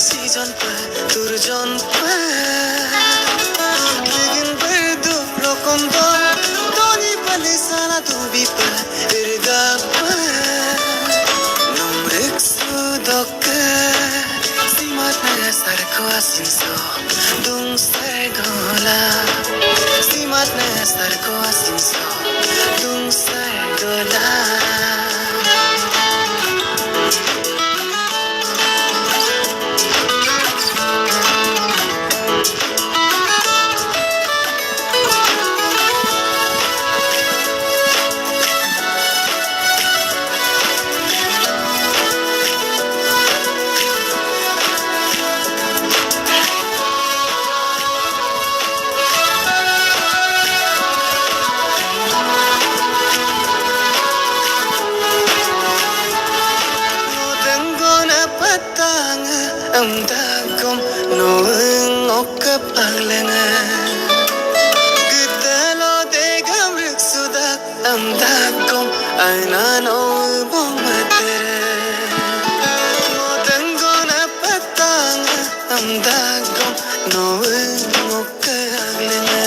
season pa turjon pa Ligin perdu rokondo Doni pali sana tubi pa Irga pa Numrik sudokka Simat na sarko asinso Dung sargola Simat na sarko asinso Dung sargola Amdagom noeng okap aglanga Gitalo degam riksudak Amdagom aina no bong matere Modangona patanga Amdagom noeng okap aglanga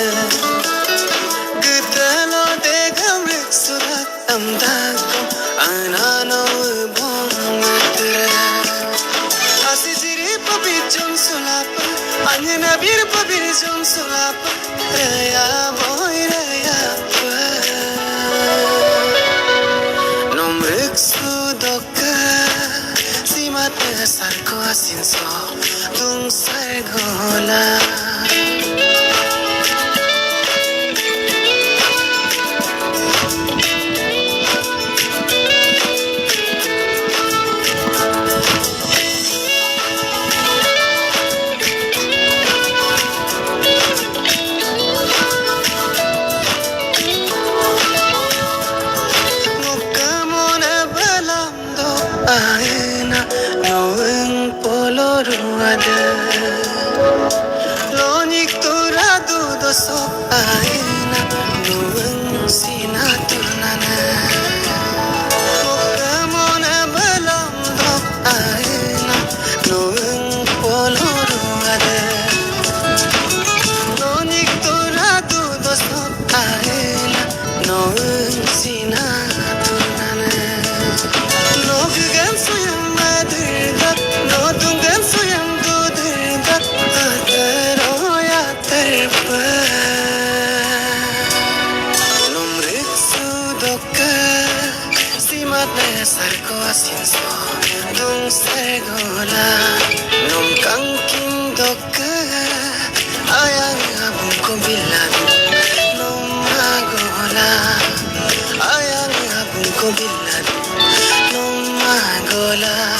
Gitalo degam riksudak Amdagom aina no bong matere Pabijum sulapa, anyana bir pabijum sulapa, raya boy raya pa. Numrik sudokka, simat sarko asinso, dung sargola. Aina noeng poloruada Lonik turadu doso Aina noeng sinatunana Mokamona balando Aina noeng poloruada Lonik turadu doso Aina noeng sinatunana Nogugan suyang madirgat Notungan suyang dudirgat Ataroya terpa Numrik sudokka Simat na sarko asinso Dung sargola Num kangking dokka Ayang abong ko bilado Num magola Ayang abong ko bilado Gola